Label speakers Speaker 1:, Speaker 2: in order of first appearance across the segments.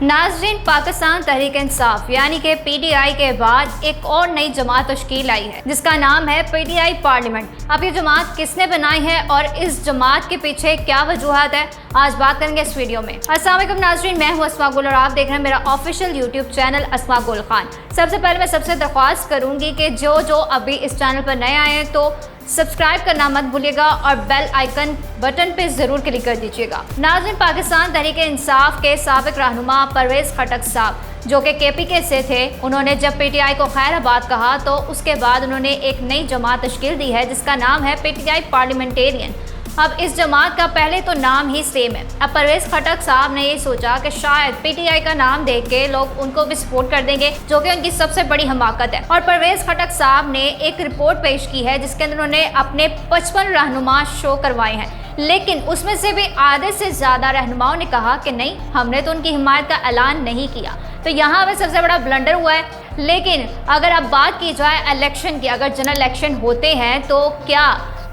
Speaker 1: नाज़रीन, पाकिस्तान तहरीक इंसाफ यानी कि पीटीआई के बाद एक और नई जमात तश्कील आई है जिसका नाम है पीटीआई पार्लियामेंट। अब ये जमात किसने बनाई है और इस जमात के पीछे क्या वजूहत है, आज बात करेंगे इस वीडियो में। अस्सलाम वालेकुम नाज़रीन, मैं हूँ अस्मा गुल और आप देख रहे हैं मेरा ऑफिशियल यूट्यूब चैनल अस्मा गुल खान। सबसे पहले मैं सबसे दरख्वास्त करूँगी कि जो अभी इस चैनल पर नए आए हैं तो सब्सक्राइब करना मत भूलिएगा और बेल आइकन बटन पे ज़रूर क्लिक कर दीजिएगा। नाज़रीन, पाकिस्तान तहरीक इंसाफ के साबिक रहनुमा परवेज़ खटक साहब जो कि केपीके से थे, उन्होंने जब पीटीआई को खैराबाद कहा तो उसके बाद उन्होंने एक नई जमात तश्कील दी है जिसका नाम है पीटीआई पार्लियामेंटेरियन। अब इस जमात का पहले तो नाम ही सेम है। अब परवेज़ खटक साहब ने ये सोचा कि शायद पीटीआई का नाम देख के लोग उनको भी सपोर्ट कर देंगे, जो कि उनकी सबसे बड़ी हमाकत है। और परवेज़ खटक साहब ने एक रिपोर्ट पेश की है जिसके अंदर उन्होंने अपने 55 रहनुमा शो करवाए हैं, लेकिन उसमें से भी आधे से ज़्यादा रहनुमाओं ने कहा कि नहीं, हमने तो उनकी हिमायत का ऐलान नहीं किया। तो यहाँ पे सबसे बड़ा ब्लंडर हुआ है। लेकिन अगर अब बात की जाए इलेक्शन की, अगर जनरल इलेक्शन होते हैं तो क्या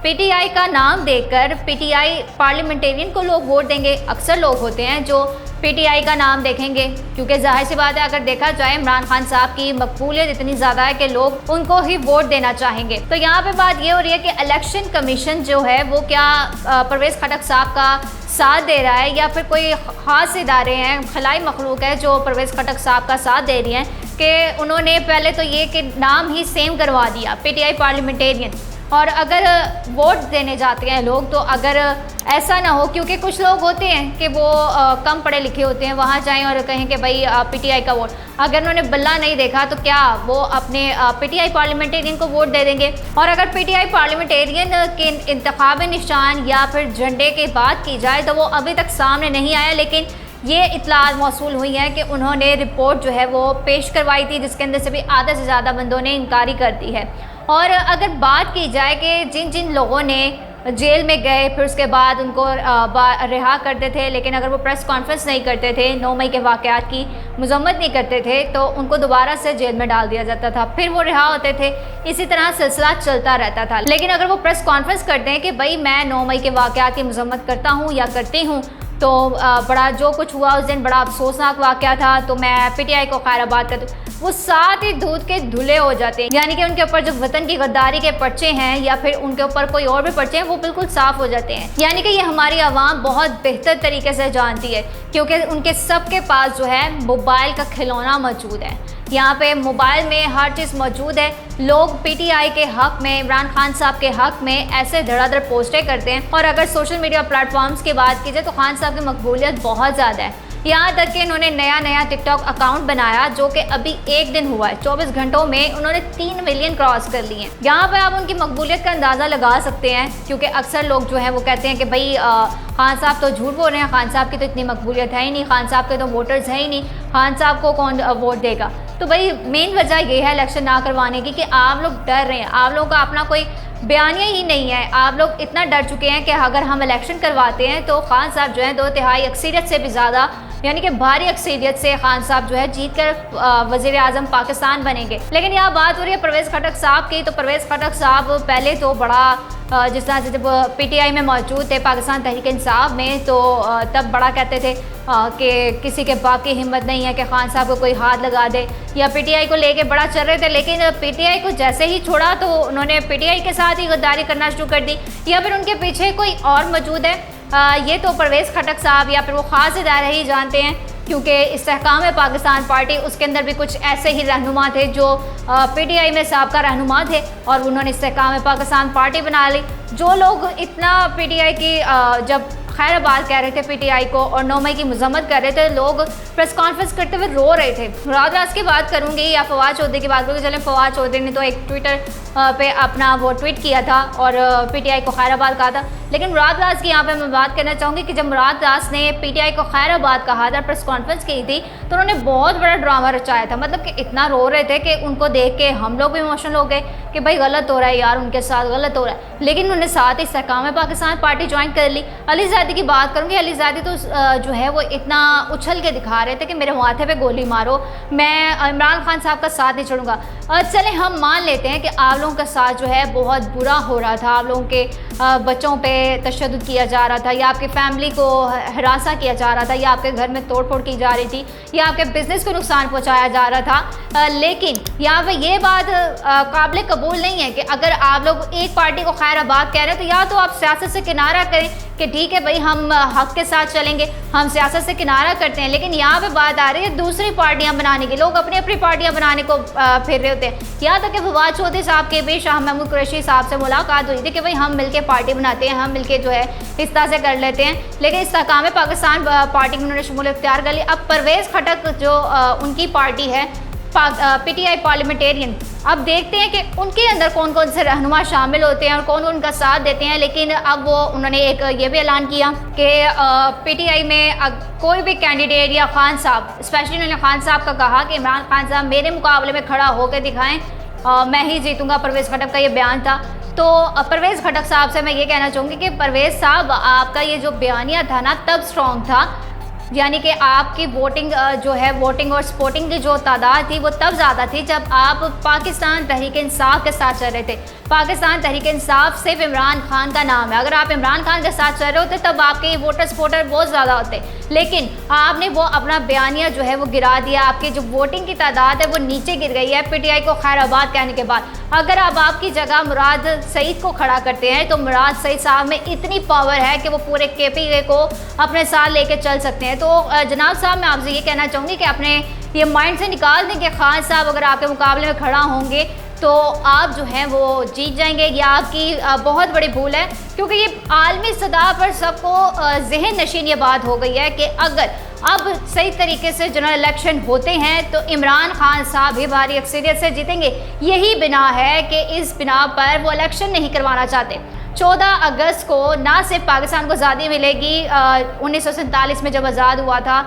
Speaker 1: पीटीआई का नाम देकर पीटीआई पार्लियामेंटेरियन को लोग वोट देंगे? अक्सर लोग होते हैं जो पीटीआई का नाम देखेंगे, क्योंकि जाहिर सी बात है अगर देखा जाए इमरान खान साहब की मकबूलियत इतनी ज़्यादा है कि लोग उनको ही वोट देना चाहेंगे। तो यहाँ पे बात ये हो रही है कि इलेक्शन कमीशन जो है वो क्या परवेज़ खटक साहब का साथ दे रहा है या फिर कोई ख़ास इदारे हैं, खलाई मखलूक है जो परवेज़ खटक साहब का साथ दे रही हैं कि उन्होंने पहले तो ये कि नाम ही सेम करवा दिया पीटीआई पार्लियामेंटेरियन। और अगर वोट देने जाते हैं लोग तो अगर ऐसा ना हो, क्योंकि कुछ लोग होते हैं कि वो कम पढ़े लिखे होते हैं, वहाँ जाएं और कहें कि भाई पीटीआई का वोट, अगर उन्होंने बल्ला नहीं देखा तो क्या वो अपने पीटीआई पार्लियामेंटेरियन को वोट दे देंगे? और अगर पीटीआई पार्लियामेंटेरियन के इंतखाबी निशान या फिर झंडे की बात की जाए तो वो अभी तक सामने नहीं आया, लेकिन ये इत्तलात मौसूल हुई है कि उन्होंने रिपोर्ट जो है वो पेश करवाई थी जिसके अंदर से भी आधे से ज़्यादा बंदों ने इनकारी कर दी है। और अगर बात की जाए कि जिन जिन लोगों ने जेल में गए फिर उसके बाद उनको रिहा करते थे, लेकिन अगर वो प्रेस कॉन्फ्रेंस नहीं करते थे, 9 मई के वाक़यात की मजम्मत नहीं करते थे तो उनको दोबारा से जेल में डाल दिया जाता था, फिर वो रिहा होते थे। इसी तरह सिलसिला चलता रहता था। लेकिन अगर वो प्रेस कॉन्फ्रेंस करते हैं कि भाई मैं 9 मई के वाक़यात की मजम्मत करता हूँ या करती हूँ, तो बड़ा जो कुछ हुआ उस दिन बड़ा अफसोसनाक वाक़या था, तो मैं पीटीआई को खैराबाद कर दूँ, वो साथ ही दूध के धुले हो जाते हैं। यानी कि उनके ऊपर जो वतन की गद्दारी के पर्चे हैं या फिर उनके ऊपर कोई और भी पर्चे हैं वो बिल्कुल साफ़ हो जाते हैं। यानी कि ये हमारी आवाम बहुत बेहतर तरीके से जानती है, क्योंकि उनके सबके पास जो है मोबाइल का खिलौना मौजूद है। यहाँ पे मोबाइल में हर चीज़ मौजूद है। लोग पीटीआई के हक़ में, इमरान खान साहब के हक़ में ऐसे धड़ाधड़ पोस्टें करते हैं। और अगर सोशल मीडिया प्लेटफॉर्म्स की बात की जाए तो खान साहब की मकबूलियत बहुत ज़्यादा है। यहाँ तक कि इन्होंने नया टिकटॉक अकाउंट बनाया जो कि अभी 1 दिन हुआ है, 24 घंटों में उन्होंने 3 मिलियन क्रॉस कर लिए हैं। यहाँ पे आप उनकी मकबूलियत का अंदाज़ा लगा सकते हैं, क्योंकि अक्सर लोग जो हैं वो कहते हैं कि भाई खान साहब तो झूठ बोल रहे हैं, खान साहब की तो इतनी मकबूलियत है ही नहीं, खान साहब के तो वोटर्स है ही नहीं, खान साहब को कौन वोट देगा। तो भाई मेन वजह ये है इलेक्शन ना करवाने की कि आप लोग डर रहे हैं, आप लोगों का अपना कोई बयानिया ही नहीं है। आप लोग इतना डर चुके हैं कि अगर हम इलेक्शन करवाते हैं तो खान साहब जो है 2/3 अक्सरियत से भी ज़्यादा, यानी कि भारी अक्सरियत से खान साहब जो है जीत कर वज़ीर आज़म पाकिस्तान बनेंगे। लेकिन यहाँ बात हो रही है परवेज़ खटक साहब की, तो परवेज़ खटक साहब पहले तो बड़ा जिस तरह से जब पीटीआई में मौजूद थे पाकिस्तान तहरीक इंसाफ में, तो तब बड़ा कहते थे कि किसी के बाप की हिम्मत नहीं है कि खान साहब को कोई हाथ लगा दे, या पीटीआई को लेके बड़ा चल रहे थे। लेकिन पीटीआई को जैसे ही छोड़ा तो उन्होंने पीटीआई के साथ ही गद्दारी करना शुरू कर दी, या फिर उनके पीछे कोई और मौजूद है। ये तो परवेज़ खटक साहब या फिर वो ख़ास इदारे ही जानते हैं, क्योंकि इस्तेहकाम पाकिस्तान पार्टी उसके अंदर भी कुछ ऐसे ही रहनुमा थे जो पीटीआई में साबका रहनुमा थे और उन्होंने इस्तेहकाम पाकिस्तान पार्टी बना ली। जो लोग इतना पीटीआई की जब खैराबाद कह रहे थे पीटीआई को और 9 मई की मजम्मत कर रहे थे, लोग प्रेस कॉन्फ्रेंस करते हुए रो रहे थे। राज की बात करूंगी या फवाद चौधरी की बात करूँगी। चलें, फवाद चौधरी ने तो एक ट्विटर पे अपना वो ट्वीट किया था और पीटीआई को खैराबाद कहा था। लेकिन मुराद राज की यहाँ पे मैं बात करना चाहूँगी कि जब मुराद राज ने पीटीआई को खैराबाद कहा था, प्रेस कॉन्फ्रेंस की थी, तो उन्होंने बहुत बड़ा ड्रामा रचाया था। मतलब कि इतना रो रहे थे कि उनको देख के हम लोग भी इमोशनल हो गए कि भाई गलत हो रहा है यार, उनके साथ गलत हो रहा है। लेकिन उन्होंने साथ ही इस्तेहकाम पाकिस्तान पार्टी ज्वाइन कर ली। अली ज़ैदी की बात करूँगी। अली ज़ैदी तो जो है वो इतना उछल के दिखा रहे थे कि मेरे माथे पे गोली मारो, मैं इमरान खान साहब का साथ नहीं छोड़ूंगा। चलें, हम मान लेते हैं कि आप लोगों का साथ जो है बहुत बुरा हो रहा था, आप लोगों के बच्चों पे तशद्दुद किया जा रहा था, या आपकी फैमिली को हरासा किया जा रहा था, या आपके घर में तोड़ फोड़ की जा रही थी, या आपके बिज़नेस को नुकसान पहुंचाया जा रहा था। लेकिन यहाँ पे ये बात काबिल कबूल नहीं है कि अगर आप लोग एक पार्टी को खैर आबाद कह रहे हैं तो या तो आप सियासत से किनारा करें कि ठीक है भाई हम हक के साथ चलेंगे, हम सियासत से किनारा करते हैं। लेकिन यहाँ पे बात आ रही है दूसरी पार्टियाँ बनाने की, लोग अपनी अपनी पार्टियाँ बनाने को फिर रहे होते हैं। यहाँ तक कि फवाद चौधरी साहब के भी शाह महमूद कुरैशी साहब से मुलाकात हुई थी कि भाई हम मिलके पार्टी बनाते हैं, हम मिलके जो है इस तरह से कर लेते हैं। लेकिन इस्तेहकाम पाकिस्तान पार्टी में उन्होंने शमूलियत इख्तियार कर ली। अब परवेज़ खटक जो उनकी पार्टी है PTI पार्लियामेंटेरियन, अब देखते हैं कि उनके अंदर कौन कौन से रहनुमा शामिल होते हैं और कौन उनका साथ देते हैं। लेकिन अब उन्होंने एक ये भी ऐलान किया कि PTI में कोई भी कैंडिडेट या खान साहब, स्पेशली उन्होंने खान साहब का कहा कि इमरान खान साहब मेरे मुकाबले में खड़ा होकर दिखाएं, मैं ही जीतूंगा। परवेज़ खटक का ये बयान था। तो परवेज़ खटक साहब से मैं ये कहना चाहूँगी कि परवेज़ साहब आपका ये जो बयानिया था ना तब स्ट्रॉन्ग था, यानी कि आपकी वोटिंग जो है वोटिंग और सपोर्टिंग की जो तादाद थी वो तब ज़्यादा थी जब आप पाकिस्तान तहरीक इंसाफ के साथ चल रहे थे। पाकिस्तान तहरीक इंसाफ सिर्फ इमरान खान का नाम है, अगर आप इमरान खान के साथ चल रहे होते तब आपके वोटर सपोर्टर बहुत ज़्यादा होते। लेकिन आपने वो अपना बयानिया जो है वो गिरा दिया, आपकी जो वोटिंग की तादाद है वो नीचे गिर गई है PTI को खैराबाद कहने के बाद। अगर अब आपकी जगह मुराद सईद को खड़ा करते हैं तो मुराद सईद साहब में इतनी पावर है कि वो पूरे KPA को अपने साथ लेके चल सकते हैं। तो जनाब साहब मैं आपसे ये कहना चाहूँगी कि अपने ये माइंड से निकाल दें कि खान साहब अगर आपके मुकाबले में खड़ा होंगे तो आप जो हैं वो जीत जाएंगे। यह आपकी बहुत बड़ी भूल है, क्योंकि ये आलमी सतह पर सबको जहन नशीन ये बात हो गई है कि अगर अब सही तरीके से जनरल इलेक्शन होते हैं तो इमरान खान साहब भी भारी अक्सरियत से जीतेंगे। यही बिना है कि इस बिना पर वो इलेक्शन नहीं करवाना चाहते। 14 अगस्त को ना सिर्फ पाकिस्तान को आज़ादी मिलेगी 1947 में जब आज़ाद हुआ था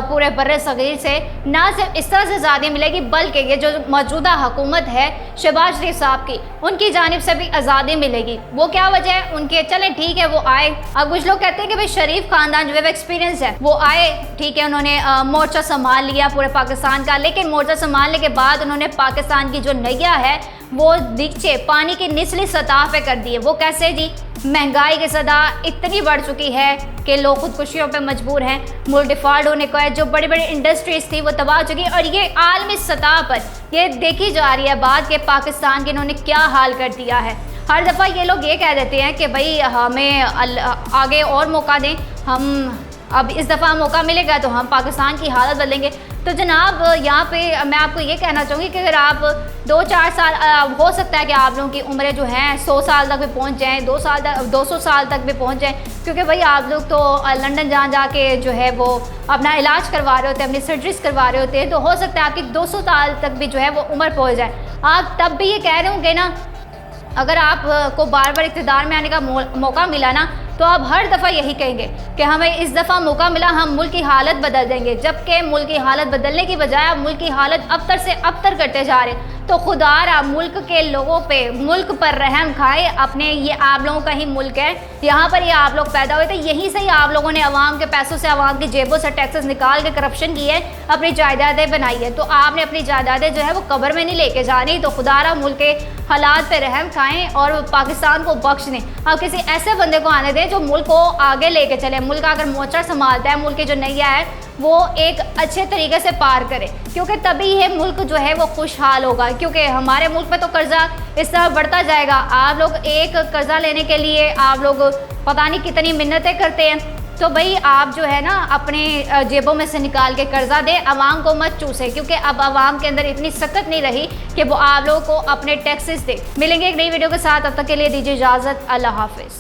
Speaker 1: पूरे बर्रे सगीर से, ना सिर्फ इस तरह से आज़ादी मिलेगी बल्कि ये जो मौजूदा हुकूमत है शहबाज शरीफ साहब की, उनकी जानिब से भी आज़ादी मिलेगी। वो क्या वजह है उनके, चलें ठीक है वो आए। अब कुछ लोग कहते हैं कि भाई शरीफ खानदान जो है एक्सपीरियंस है, वो आए ठीक है, उन्होंने मोर्चा संभाल लिया पूरे पाकिस्तान का। लेकिन मोर्चा संभालने के बाद उन्होंने पाकिस्तान की जो नैया है वो नीचे पानी की निचली सतह पे कर दी है। वो कैसे जी? महंगाई की सतह इतनी बढ़ चुकी है कि लोग खुदकुशियों पे मजबूर हैं, मुल्क डिफॉल्ट होने को है, जो बड़ी बड़ी इंडस्ट्रीज थी वो तबाह हो चुकी है। और ये आलमी सतह पर ये देखी जा रही है बात कि पाकिस्तान के इन्होंने क्या हाल कर दिया है। हर दफ़ा ये लोग ये कह देते हैं कि भाई हमें आगे और मौका दें, हम अब इस दफ़ा मौका मिलेगा तो हम पाकिस्तान की हालत बदलेंगे। तो जनाब यहाँ पे मैं आपको ये कहना चाहूँगी कि अगर आप 2-4 साल हो सकता है कि आप लोगों की उम्रें जो हैं 100 साल तक भी पहुँच जाएँ, 200 साल तक भी पहुँच जाएँ, क्योंकि भाई आप लोग तो लंदन जा के जो है वो अपना इलाज करवा रहे होते हैं, अपनी सर्जरीज करवा रहे होते हैं। तो हो सकता है आपकी 200 साल तक भी जो है वो उम्र पहुँच जाए। आप तब भी ये कह रहे होंगे ना, अगर आपको बार बार इक़्तिदार में आने का मौका मिला ना तो आप हर दफ़ा यही कहेंगे कि हमें इस दफ़ा मौका मिला, हम मुल्क की हालत बदल देंगे। जबकि मुल्क की हालत बदलने की बजाय आप मुल्क की हालत अबतर से अबतर करते जा रहे हैं। तो खुदारा मुल्क के लोगों पे, मुल्क पर रहम खाए। अपने ये आप लोगों का ही मुल्क है, यहाँ पर ये आप लोग पैदा हुए थे, यहीं से ही आप लोगों ने अवाम के पैसों से, अवाम की जेबों से टैक्सेस निकाल के करप्शन की है, अपनी जायदादें बनाई है। तो आपने अपनी जायदादें जो है वो कब्र में नहीं लेके जानी। तो खुदारा मुल्क के हालात पे रहम खाएं और पाकिस्तान को बख्श दें। अब किसी ऐसे बंदे को आने दें जो मुल्क को आगे लेके चले। मुल्क अगर मोर्चा संभालता है, मुल्क की जो नैया है वो एक अच्छे तरीके से पार करे, क्योंकि तभी ये मुल्क जो है वो खुशहाल होगा। क्योंकि हमारे मुल्क में तो कर्जा इस तरह बढ़ता जाएगा। आप लोग एक कर्जा लेने के लिए आप लोग पता नहीं कितनी मिन्नतें करते हैं। तो भाई आप जो है ना अपने जेबों में से निकाल के कर्जा दे, आवाम को मत चूसे, क्योंकि अब आवाम के अंदर इतनी सख्त नहीं रही कि वो आप लोगों को अपने टैक्सेस दे। मिलेंगे एक नई वीडियो के साथ, तब तक के लिए दीजिए इजाज़त। अल्लाह हाफिज़।